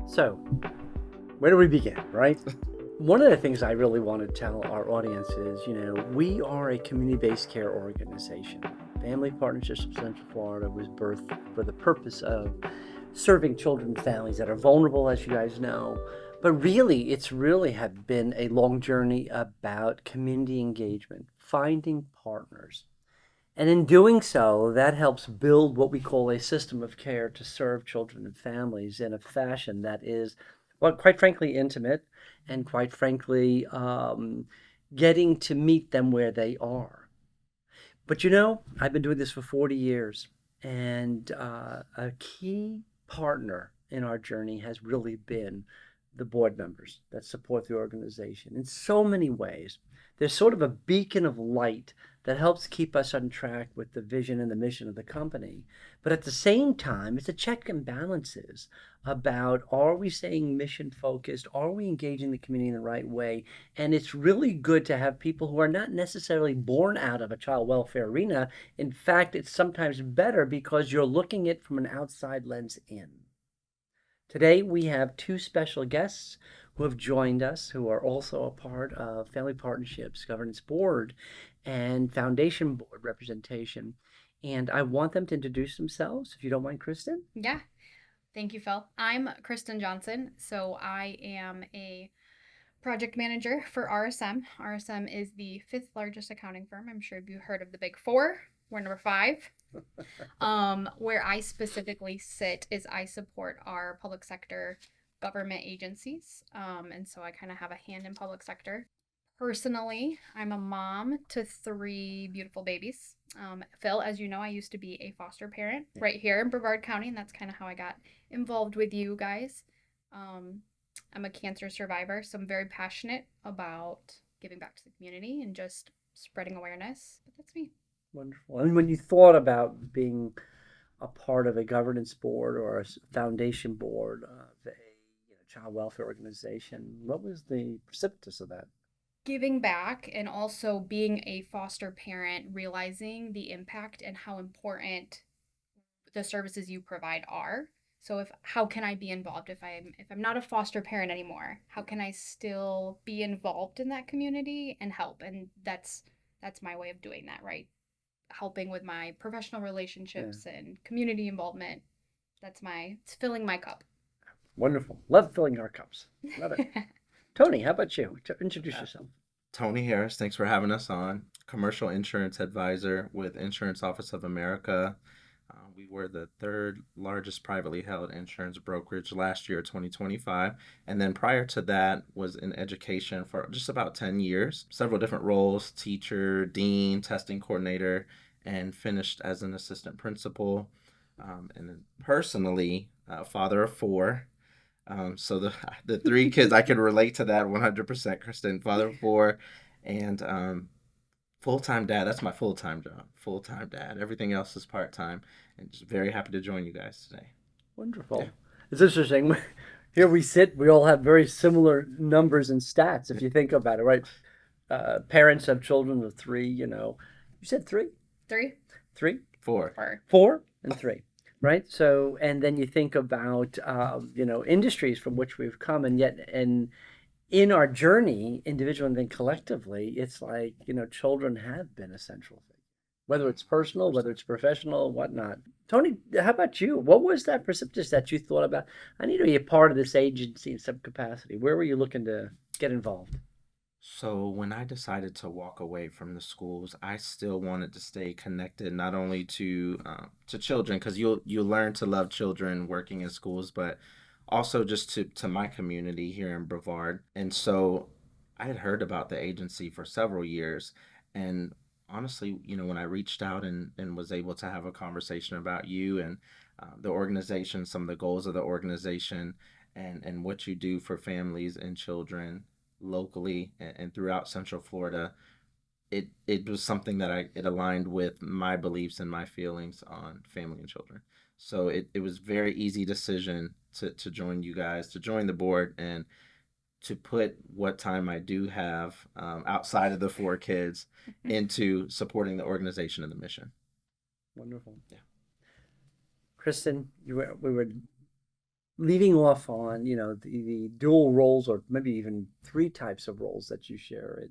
So, where do we begin, right? One of the things I really want to tell our audience is, we are a community-based care organization. Family Partnerships of Central Florida was birthed for the purpose of serving children and families that are vulnerable, as you guys know. But really, it's really have been a long journey about community engagement, finding partners. And in doing so, that helps build what we call a system of care to serve children and families in a fashion that is, well, quite frankly, intimate and quite frankly, getting to meet them where they are. But I've been doing this for 40 years, and a key partner in our journey has really been the board members that support the organization in so many ways. There's sort of a beacon of light that helps keep us on track with the vision and the mission of the company. But at the same time, it's a check and balances about, are we staying mission focused? Are we engaging the community in the right way? And it's really good to have people who are not necessarily born out of a child welfare arena. In fact, it's sometimes better because you're looking at it from an outside lens in. Today, we have two special guests who have joined us, who are also a part of Family Partnerships Governance Board and Foundation Board representation. And I want them to introduce themselves, if you don't mind, Kristen. Yeah. Thank you, Phil. I'm Kristen Johnson. So I am a project manager for RSM. RSM is the fifth largest accounting firm. I'm sure you heard of the Big Four. We're number five. Where I specifically sit is I support our public sector government agencies. And so I kind of have a hand in public sector. Personally, I'm a mom to three beautiful babies. Phil, as you know, I used to be a foster parent right here in Brevard County, and that's kind of how I got involved with you guys. Um, I'm a cancer survivor, so I'm very passionate about giving back to the community and just spreading awareness. But that's me. Wonderful. And when you thought about being a part of a governance board or a foundation board of a child welfare organization, what was the precipitous of that? Giving back and also being a foster parent, realizing the impact and how important the services you provide are. So if how can I be involved if I'm not a foster parent anymore? How can I still be involved in that community and help? And that's my way of doing that, right? Helping with my professional Yeah. relationships and community involvement. It's filling my cup. Wonderful. Love filling our cups. Love it. Tony, how about you? Introduce Uh, yourself. Tony Harris, thanks for having us on. Commercial insurance advisor with Insurance Office of America. We were the third largest privately held insurance brokerage last year, 2025. And then prior to that was in education for just about 10 years, several different roles, teacher, dean, testing coordinator, and finished as an assistant principal. And then personally, father of four. So the three kids I can relate to that 100%. Kristen, father of four, and full time dad. That's my full time job. Full time dad. Everything else is part time, and just very happy to join you guys today. Wonderful. Yeah. It's interesting. Here we sit, we all have very similar numbers and stats if you think about it, right? Parents have children of three, You said three? Three, Three? Four. four. Four and three, right? So, and then you think about, industries from which we've come, and yet, and in our journey, individually and then collectively, it's like, children have been a central thing, whether it's personal, whether it's professional, whatnot. Tony, how about you? What was that precipitous that you thought about? I need to be a part of this agency in some capacity. Where were you looking to get involved? So when I decided to walk away from the schools, I still wanted to stay connected not only to children, because you learn to love children working in schools, but also just to my community here in Brevard. And so I had heard about the agency for several years, and honestly, when I reached out and was able to have a conversation about you and the organization, some of the goals of the organization, and what you do for families and children locally and throughout Central Florida, it was something that it aligned with my beliefs and my feelings on family and children. So it was very easy decision to join you guys, to join the board, and to put what time I do have outside of the four kids into supporting the organization and the mission. Wonderful. Yeah. Kristen, we were leaving off on, the dual roles or maybe even three types of roles that you share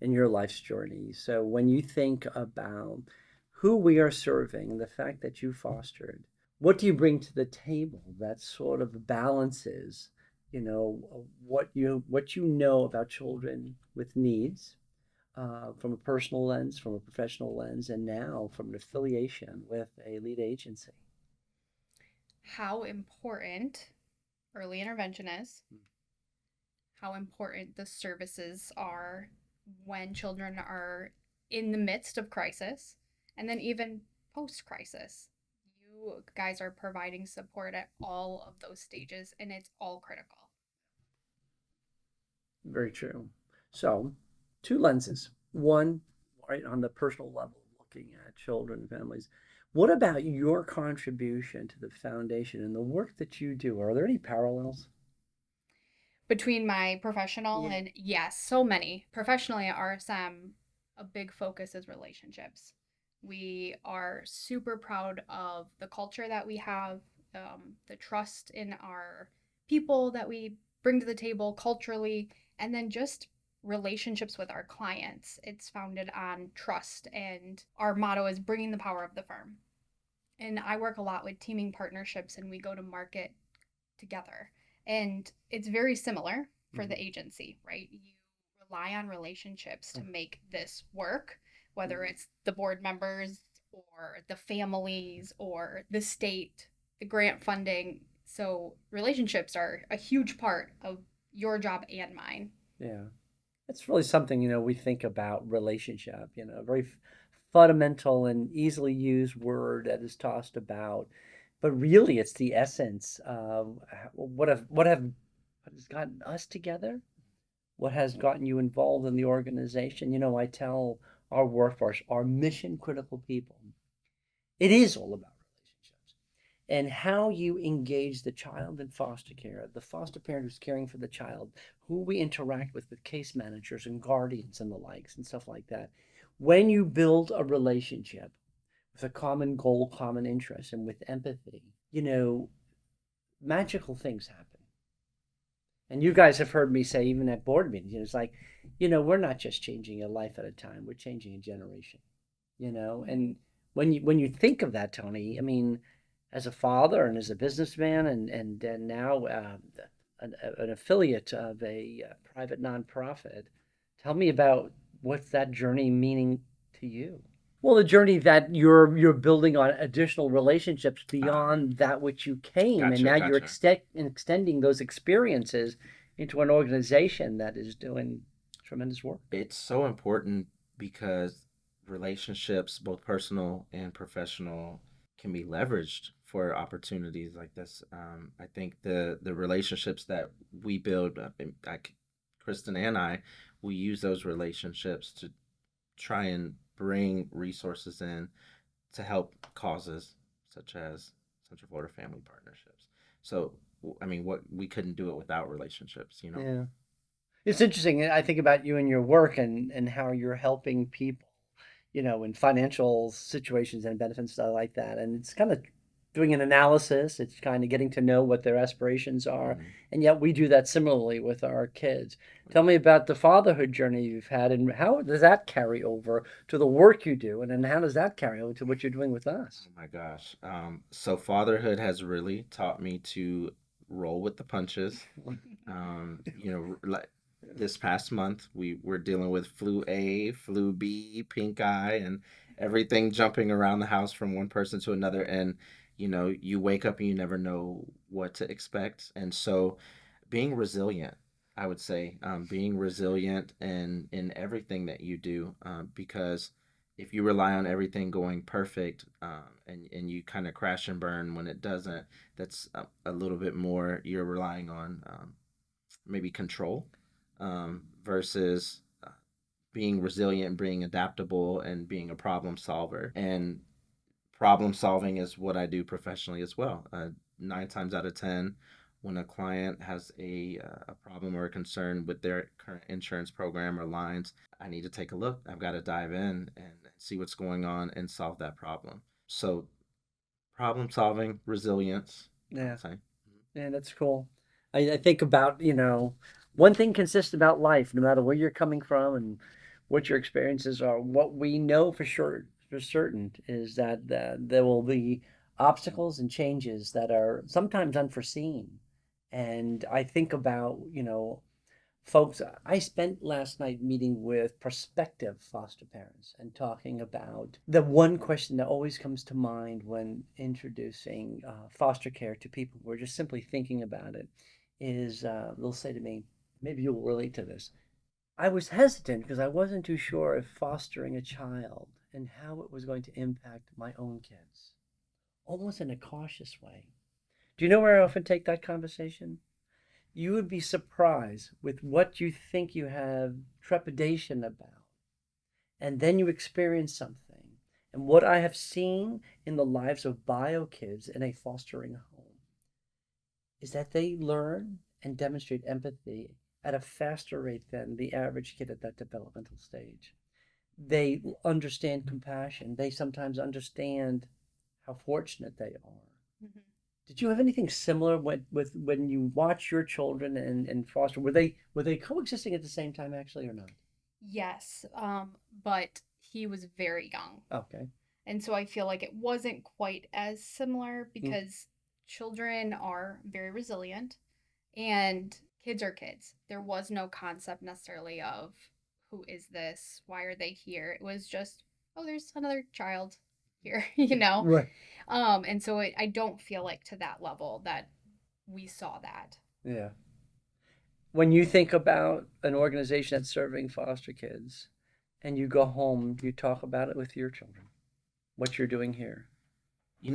in your life's journey. So when you think about who we are serving and the fact that you fostered, what do you bring to the table that sort of balances, what you know about children with needs, from a personal lens, from a professional lens, and now from an affiliation with a lead agency? How important early intervention is, how important the services are when children are in the midst of crisis, and then even post crisis. You guys are providing support at all of those stages, and it's all critical. Very true. So, two lenses. One, right on the personal level, looking at children and families. What about your contribution to the foundation and the work that you do? Are there any parallels? Between my professional Yeah. and yes, so many. Professionally at RSM, a big focus is relationships. We are super proud of the culture that we have, the trust in our people that we bring to the table culturally, and then just relationships with our clients. It's founded on trust, and our motto is bringing the power of the firm. And I work a lot with teaming partnerships, and we go to market together. And it's very similar for Mhm. the agency, right? You rely on relationships to make this work, whether Mhm. it's the board members or the families or the state, the grant funding. So relationships are a huge part of your job and mine. Yeah. It's really something, we think about relationship, a very fundamental and easily used word that is tossed about. But really, it's the essence of what has gotten us together, what has gotten you involved in the organization. I tell our workforce, our mission critical people, it is all about relationships and how you engage the child in foster care, the foster parent who's caring for the child, who we interact with case managers and guardians and the likes and stuff like that. When you build a relationship with a common goal, common interest, and with empathy, magical things happen. And you guys have heard me say, even at board meetings, it's like, we're not just changing a life at a time, we're changing a generation. And when you think of that, Tony, I mean, as a father and as a businessman and now an affiliate of a private nonprofit, tell me about what's that journey meaning to you? Well, the journey that you're building on additional relationships Ah, beyond that which you came, and gotcha, now you're gotcha. extending those experiences into an organization that is doing tremendous work. It's so important because relationships, both personal and professional, can be leveraged for opportunities like this. I think the relationships that we build, like Kristen and I, we use those relationships to try and bring resources in to help causes such as Central Florida Family Partnerships. So, I mean, what we couldn't do it without relationships, you know? Yeah. It's interesting. I think about you and your work and how you're helping people, in financial situations and benefits stuff like that. And it's kind of doing an analysis. It's kind of getting to know what their aspirations are. Mhm. And yet we do that similarly with our kids. Tell me about the fatherhood journey you've had and how does that carry over to the work you do? And then how does that carry over to what you're doing with us? Oh my gosh. So fatherhood has really taught me to roll with the punches. Like this past month, we were dealing with flu A, flu B, pink eye, and everything jumping around the house from one person to another. And, you wake up and you never know what to expect. And so being resilient, I would say, being resilient in everything that you do, because if you rely on everything going perfect, and you kind of crash and burn when it doesn't, that's a little bit more you're relying on, maybe control, versus being resilient, being adaptable, and being a problem solver. And problem solving is what I do professionally as well. 9 times out of 10, when a client has a problem or a concern with their current insurance program or lines, I need to take a look. I've got to dive in and see what's going on and solve that problem. So, problem solving, resilience, I Yeah. would say. Yeah, that's cool. I think about, one thing consistent about life, no matter where you're coming from and what your experiences are, what we know for sure, for certain, is that there will be obstacles and changes that are sometimes unforeseen. And I think about, folks, I spent last night meeting with prospective foster parents and talking about the one question that always comes to mind when introducing foster care to people who are just simply thinking about it is they'll say to me, maybe you'll relate to this. I was hesitant because I wasn't too sure if fostering a child and how it was going to impact my own kids, almost in a cautious way. Do you know where I often take that conversation? You would be surprised with what you think you have trepidation about, and then you experience something. And what I have seen in the lives of bio kids in a fostering home is that they learn and demonstrate empathy at a faster rate than the average kid at that developmental stage. They understand compassion. They sometimes understand how fortunate they are. Mhm. Did you have anything similar with when you watch your children and foster? Were they coexisting at the same time actually or not? Yes, but he was very young. Okay. And so I feel like it wasn't quite as similar Mm, because children are very resilient and kids are kids. There was no concept necessarily of who is this? Why are they here? It was just, oh, there's another child here, you know? right. And so I don't feel like to that level that we saw that. Yeah. When you think about an organization that's serving foster kids and you go home, you talk about it with your children, what you're doing here.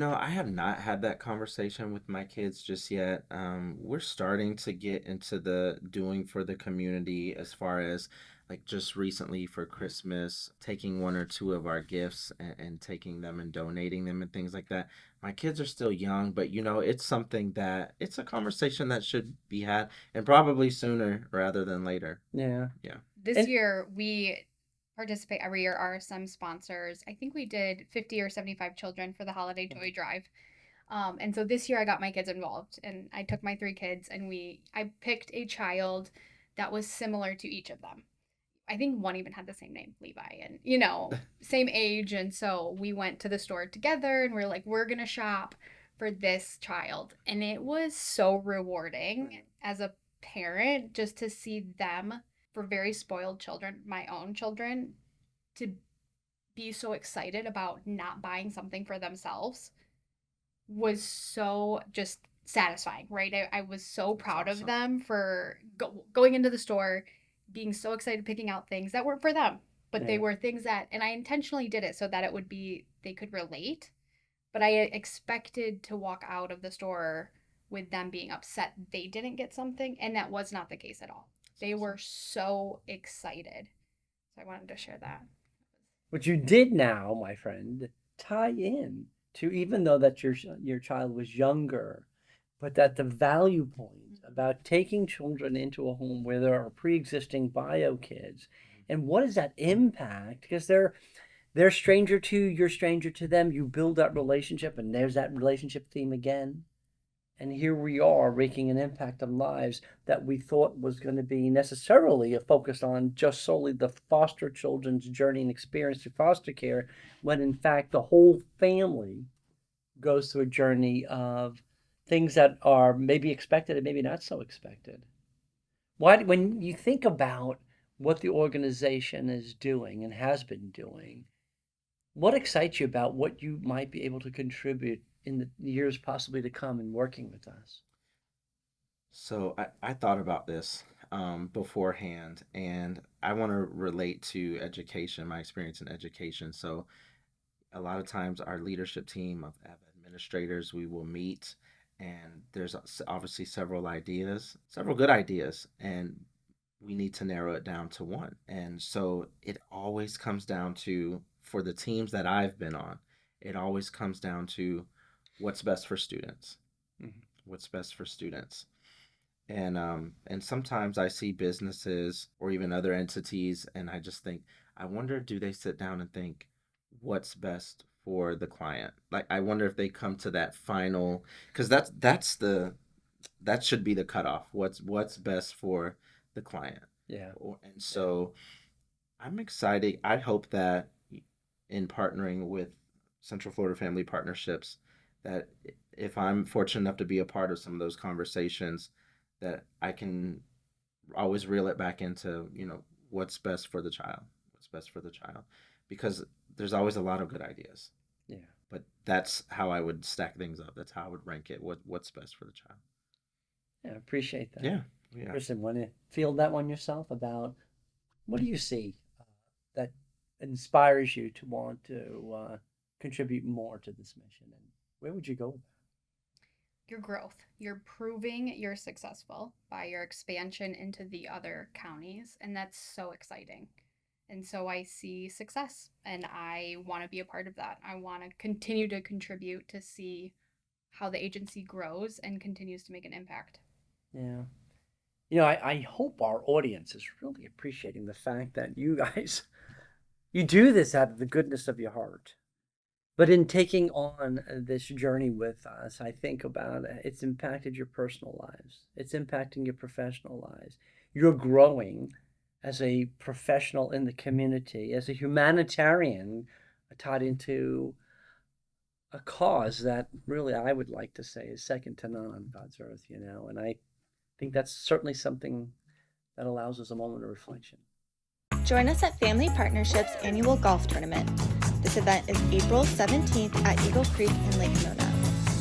I have not had that conversation with my kids just yet. We're starting to get into the doing for the community as far as like just recently for Christmas, taking one or two of our gifts and taking them and donating them and things like that. My kids are still young, but it's something that it's a conversation that should be had and probably sooner rather than later. Yeah. Yeah. This And year, we participate every year. RSM sponsors, I think we did 50 or 75 children for the holiday toy drive. And so this year I got my kids involved and I took my three kids and I picked a child that was similar to each of them. I think one even had the same name, Levi, and same age. And so we went to the store together and we're like, we're going to shop for this child. And it was so rewarding as a parent just to see them, for very spoiled children, my own children, to be so excited about not buying something for themselves was so just satisfying, right? I was so That's proud of awesome. them for going into the store, being so excited, picking out things that weren't for them, but they yeah, were things that, and I intentionally did it so that it would be, they could relate. But I expected to walk out of the store with them being upset they didn't get something, and that was not the case at all. That's They awesome. were so excited. So I wanted to share that. what you did now, my friend, tie in to even though that your child was younger, but that the value point about taking children into a home where there are pre-existing bio kids, and what is that impact? Because they're stranger to you, you're stranger to them. You build that relationship, and there's that relationship theme again. And here we are making an impact on lives that we thought was going to be necessarily a focus on just solely the foster children's journey and experience through foster care, when in fact the whole family goes through a journey of things that are maybe expected and maybe not so expected. Why, when you think about what the organization is doing and has been doing, what excites you about what you might be able to contribute in the years possibly to come in working with us? So I thought about this beforehand, and I want to relate to education, my experience in education. So a lot of times, our leadership team of administrators, we will meet, and there's obviously several ideas, several good ideas, and we need to narrow it down to one. And so it always comes down to, for the teams that I've been on, it always comes down to what's best for students. Mhm. What's best for students. And sometimes I see businesses or even other entities and I just think, I wonder, do they sit down and think what's best for the client? Like I wonder if they come to that final, because that's that should be the cutoff. What's best for the client. Yeah. And so I'm excited. I hope that in partnering with Central Florida Family Partnerships, that if I'm fortunate enough to be a part of some of those conversations, that I can always reel it back into, what's best for the child, what's best for the child, because there's always a lot of good ideas. Yeah. But that's how I would stack things up. That's how I would rank it. What's best for the child. Yeah, I appreciate that. Yeah, yeah. Kristen, want to field that one yourself about what do you see that inspires you to want to contribute more to this mission, and where would you go with Your growth. You're proving you're successful by your expansion into the other counties, and that's so exciting. And so I see success, and I want to be a part of that. I want to continue to contribute to see how the agency grows and continues to make an impact. that? Yeah. You know, I hope our audience is really appreciating the fact that you guys, you do this out of the goodness of your heart. But in taking on this journey with us, I think about it's impacted your personal lives. It's impacting your professional lives. You're growing as a professional in the community, as a humanitarian tied into a cause that really I would like to say is second to none on God's earth, you know. And I think that's certainly something that allows us a moment of reflection. Join us at Family Partnerships Annual Golf Tournament. This event is April 17th at Eagle Creek in Lake Nona.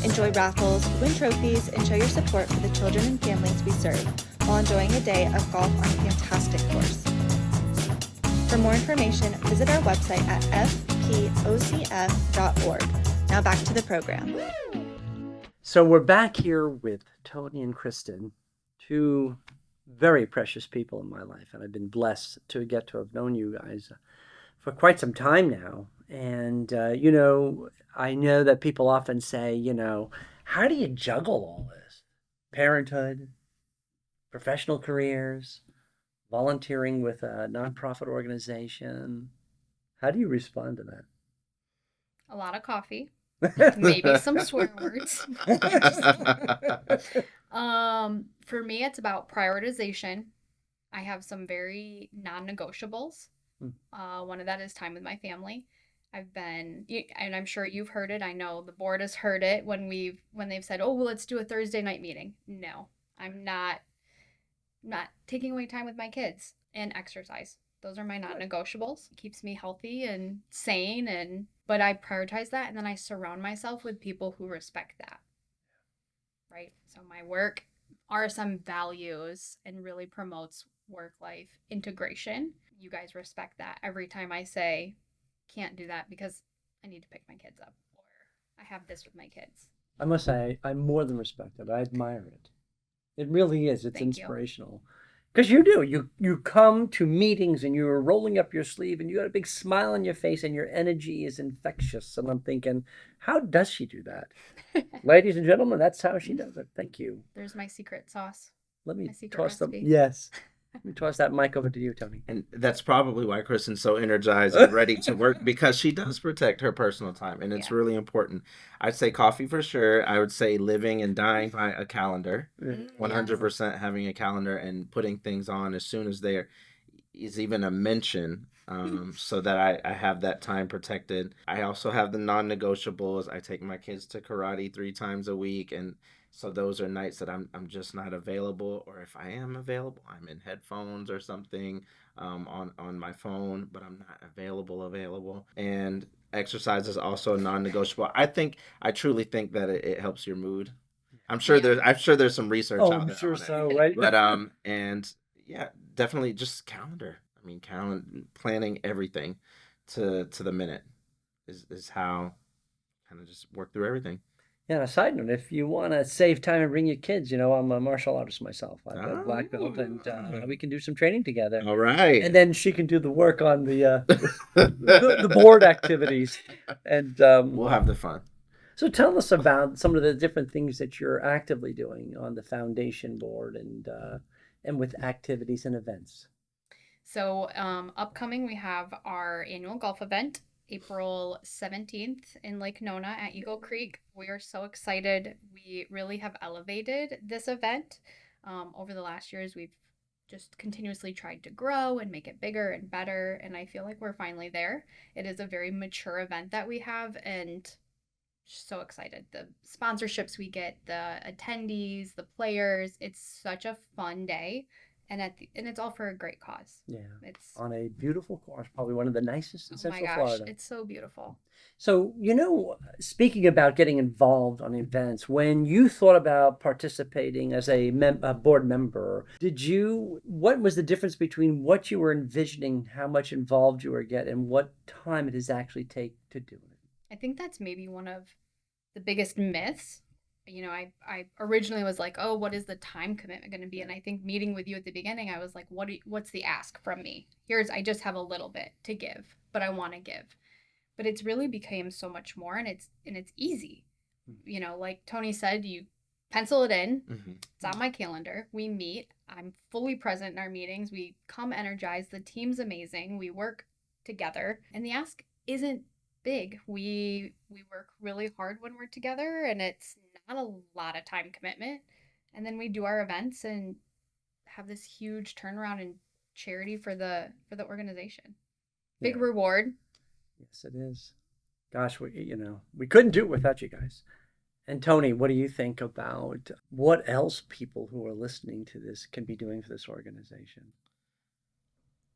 Enjoy raffles, win trophies, and show your support for the children and families we serve while enjoying a day of golf on a fantastic course. For more information, visit our website at fpocf.org. Now back to the program. So we're back here with Tonny and Kristen, two very precious people in my life, and I've been blessed to get to have known you guys for quite some time now. And you know, I know that people often say, you know, how do you juggle all this? Parenthood, professional careers, volunteering with a nonprofit organization. How do you respond to that? A lot of coffee, maybe some swear words. For me, it's about prioritization. I have some very non-negotiables. One of that is time with my family. And I'm sure you've heard it. I know the board has heard it when they've said, "Oh, well, let's do a Thursday night meeting." No, I'm not taking away time with my kids and exercise. Those are my non-negotiables. It keeps me healthy and sane, but I prioritize that, and then I surround myself with people who respect that. Right? So my work, RSM values and really promotes work-life integration. You guys respect that. Every time I say, can't do that because I need to pick my kids up, or I have this with my kids. I must say, I more than respect it. I admire it. It really is. It's Thank you. inspirational. Because you do. You come to meetings and you're rolling up your sleeve and you got a big smile on your face and your energy is infectious. And I'm thinking, how does she do that? Ladies and gentlemen, that's how she does it. Thank you. There's my secret sauce. Let me My secret toss them. recipe. Yes. Let me toss that mic over to you, Tonny. And that's probably why Kristen's so energized and ready to work, because she does protect her personal time, and it's Yeah. really important. I'd say coffee for sure. I would say living and dying by a calendar. 100% having a calendar and putting things on as soon as there is even a mention, so that I have that time protected. I also have the non-negotiables. I take my kids to karate 3 times a week, and so those are nights that I'm just not available, or if I am available, I'm in headphones or something, on my phone, but I'm not available. And exercise is also non-negotiable. I truly think that it helps your mood. I'm sure there's some research Oh, out I'm there sure on it. so, right? But and yeah, definitely just calendar. I mean, planning everything to the minute is how kind of just work through everything. Yeah, on a side note, if you want to save time and bring your kids, you know, I'm a martial artist myself. I've got a black belt, and we can do some training together. All right. And then she can do the work on the board activities. And We'll have the fun. so tell us about some of the different things that you're actively doing on the foundation board and with activities and events. So upcoming, we have our annual golf event April 17th in Lake Nona at Eagle Creek. We are so excited. We really have elevated this event over the last years. We've just continuously tried to grow and make it bigger and better. And I feel like we're finally there. It is a very mature event that we have, and so excited. The sponsorships we get, the attendees, the players. It's such a fun day, and and it's all for a great cause. Yeah. It's On a beautiful course, probably one of the nicest in oh my Central gosh, Florida. it's so beautiful. So, speaking about getting involved on events, when you thought about participating as a board member, what was the difference between what you were envisioning, how much involved you were getting, and what time it is actually take to do it? I think that's maybe one of the biggest myths. I originally was like, oh, what is the time commitment going to be? And I think meeting with you at the beginning, I was like, what's the ask from me? I just have a little bit to give, but I want to give. But it's really became so much more, and it's easy. Like Tony said, you pencil it in. Mm-hmm. It's on my calendar. We meet. I'm fully present in our meetings. We come energized. The team's amazing. We work together, and the ask isn't big. We work really hard when we're together, and it's not a lot of time commitment. And then we do our events and have this huge turnaround in charity for the organization. Big Yeah. reward. Yes, it is. Gosh, we couldn't do it without you guys. And Tony, what do you think about what else people who are listening to this can be doing for this organization?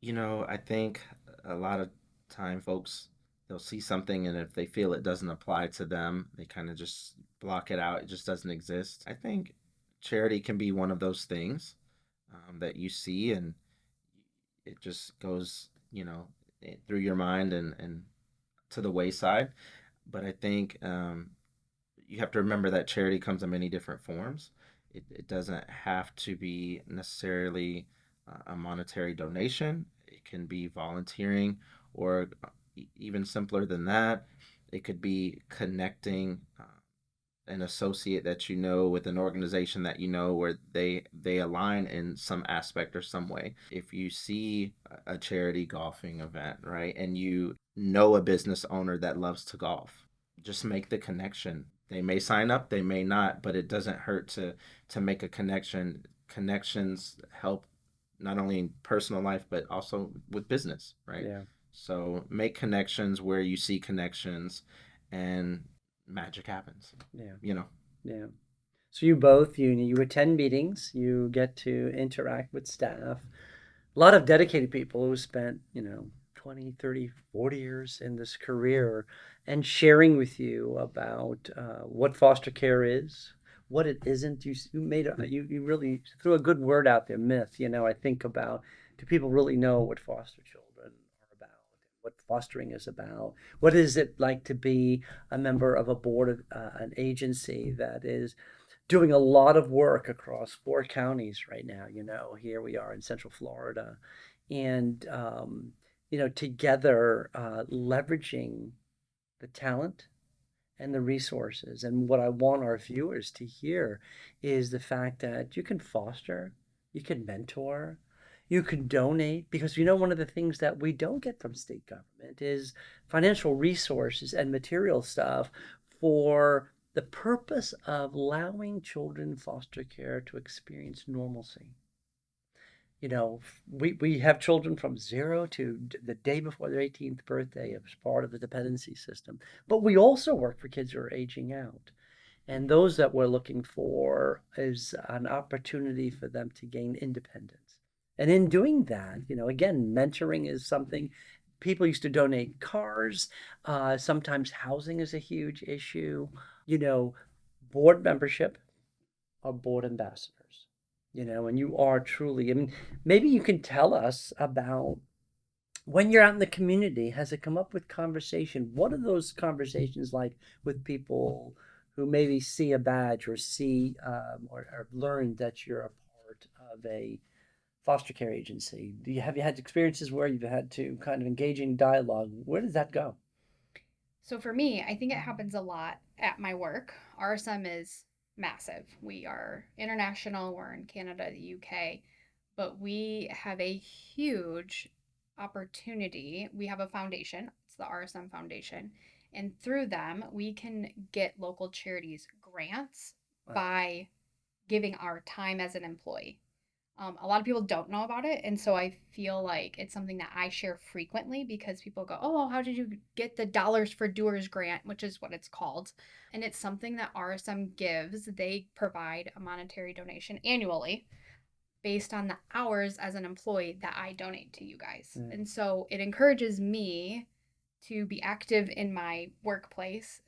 I think a lot of time folks, they'll see something, and if they feel it doesn't apply to them, they kind of just block it out. It just doesn't exist. I think charity can be one of those things that you see, and it just goes, through your mind and to the wayside. But I think you have to remember that charity comes in many different forms. It doesn't have to be necessarily a monetary donation. It can be volunteering, or even simpler than that, it could be connecting an associate that you know with an organization that where they align in some aspect or some way. If you see a charity golfing event, right, and you know a business owner that loves to golf, just make the connection. They may sign up, they may not, but it doesn't hurt to make a connection. Connections help not only in personal life but also with business, right? Yeah. So make connections where you see connections, and magic happens. Yeah. Yeah. So you attend meetings, you get to interact with staff, a lot of dedicated people who spent, 20, 30, 40 years in this career and sharing with you about what foster care is, what it isn't. You really threw a good word out there, myth. I think about, do people really know what foster children are about, what fostering is about? What is it like to be a member of a board of an agency that is doing a lot of work across 4 counties right now? Here we are in Central Florida, and together leveraging the talent and the resources. And what I want our viewers to hear is the fact that you can foster, you can mentor, you can donate, because one of the things that we don't get from state government is financial resources and material stuff for the purpose of allowing children in foster care to experience normalcy. We have children from 0 to the day before their 18th birthday as part of the dependency system. But we also work for kids who are aging out. And those that we're looking for is an opportunity for them to gain independence. And in doing that, again, mentoring is something. People used to donate cars. Sometimes housing is a huge issue. Board membership are board ambassadors. And you are truly, maybe you can tell us about when you're out in the community, has it come up with conversation? What are those conversations like with people who maybe see a badge or see or learned that you're a part of a foster care agency? Have you had experiences where you've had to kind of engage in dialogue? Where does that go? So for me, I think it happens a lot at my work. RSM is massive. We are international. We're in Canada, the UK, but we have a huge opportunity. We have a foundation. It's the RSM Foundation. And through them, we can get local charities grants by giving our time as an employee. A lot of people don't know about it. And so I feel like it's something that I share frequently because people go, oh, well, how did you get the Dollars for Doers grant, which is what it's called. And it's something that RSM gives. They provide a monetary donation annually based on the hours as an employee that I donate to you guys. And so it encourages me to be active in my workplace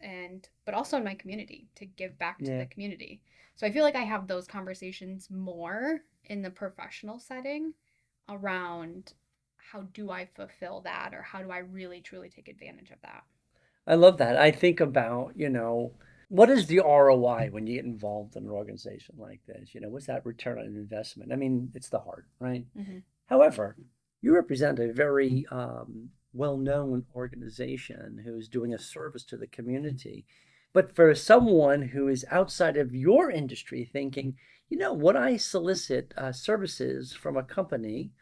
but also in my community to give back to the community. So I feel like I have those conversations more in the professional setting around how do I fulfill that, or how do I really truly take advantage of that. I love that. I think about, what is the ROI when you get involved in an organization like this? What's that return on investment? I mean, it's the heart, right? Mm-hmm. However, you represent a very well-known organization who's doing a service to the community. But for someone who is outside of your industry thinking, when I solicit services from a company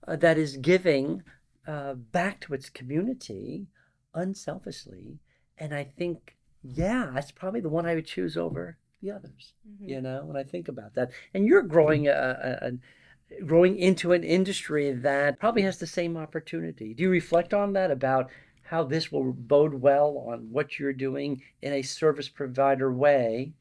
that is giving back to its community unselfishly, and I think, that's probably the one I would choose over the others, when I think about that. And you're growing growing into an industry that probably has the same opportunity. Do you reflect on that, about how this will bode well on what you're doing in a service provider way?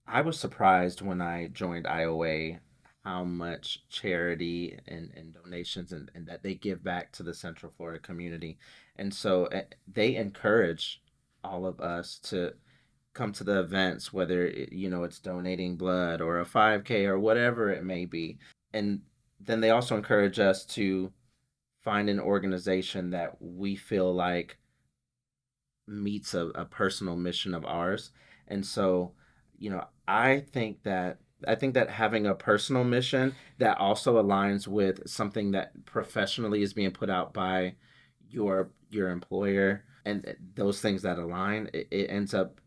I was surprised when I joined IOA how much charity and donations and that they give back to the Central Florida community. And so they encourage all of us to come to the events, whether it's donating blood or a 5K or whatever it may be. And then they also encourage us to find an organization that we feel like meets a personal mission of ours. And so, I think that having a personal mission that also aligns with something that professionally is being put out by your employer, and those things that align, it ends up,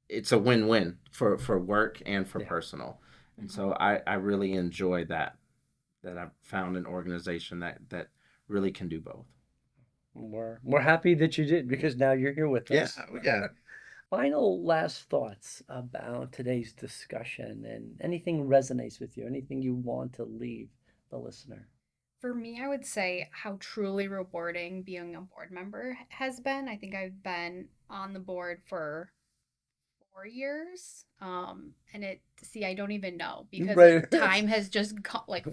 it's a win-win for work and for personal. And so I really enjoy that I've found an organization that really can do both. We're happy that you did, because now you're here with us. Yeah. Final last thoughts about today's discussion, and anything resonates with you, anything you want to leave the listener. For me, I would say how truly rewarding being a board member has been. I think I've been on the board for 4 years. I don't even know, because time has just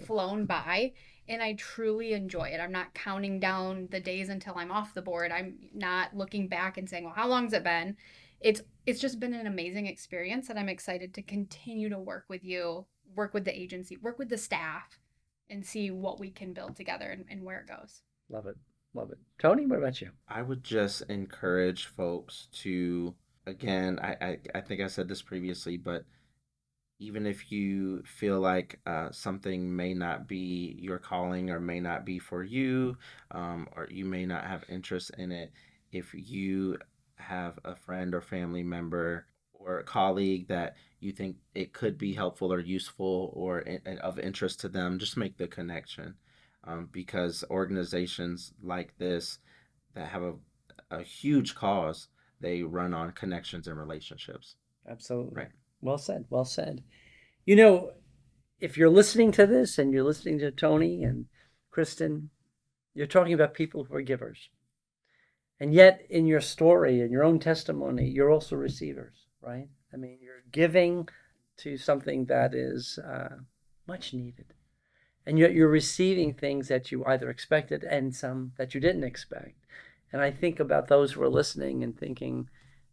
flown by, and I truly enjoy it. I'm not counting down the days until I'm off the board. I'm not looking back and saying, well, how long has it been? It's just been an amazing experience, and I'm excited to continue to work with you, work with the agency, work with the staff, and see what we can build together and where it goes. Love it. Love it. Tony, what about you? I would just encourage folks to, again, I think I said this previously, but even if you feel like something may not be your calling or may not be for you, or you may not have interest in it, if you have a friend or family member or a colleague that you think it could be helpful or useful or of interest to them, just make the connection. Because organizations like this that have a huge cause, they run on connections and relationships. Absolutely. Right. Well said. Well said. If you're listening to this and you're listening to Tony and Kristen, you're talking about people who are givers. And yet, in your story, in your own testimony, you're also receivers, right? I mean, you're giving to something that is much needed. And yet you're receiving things that you either expected and some that you didn't expect. And I think about those who are listening and thinking,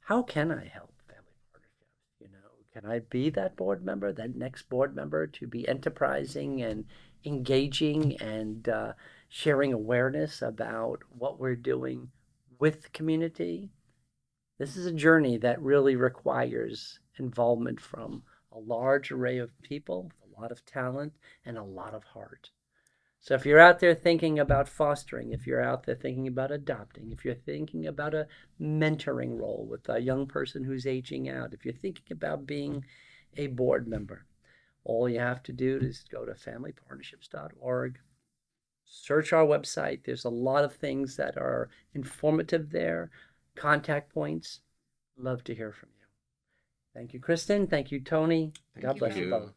how can I help family partnerships? Can I be that board member, that next board member, to be enterprising and engaging and sharing awareness about what we're doing with the community? This is a journey that really requires involvement from a large array of people, a lot of talent, and a lot of heart. So if you're out there thinking about fostering, if you're out there thinking about adopting, if you're thinking about a mentoring role with a young person who's aging out, if you're thinking about being a board member, all you have to do is go to familypartnerships.org, search our website. There's a lot of things that are informative there, contact points. Love to hear from you. Thank you, Kristen. Thank you, Tony. Thank God bless you you. both.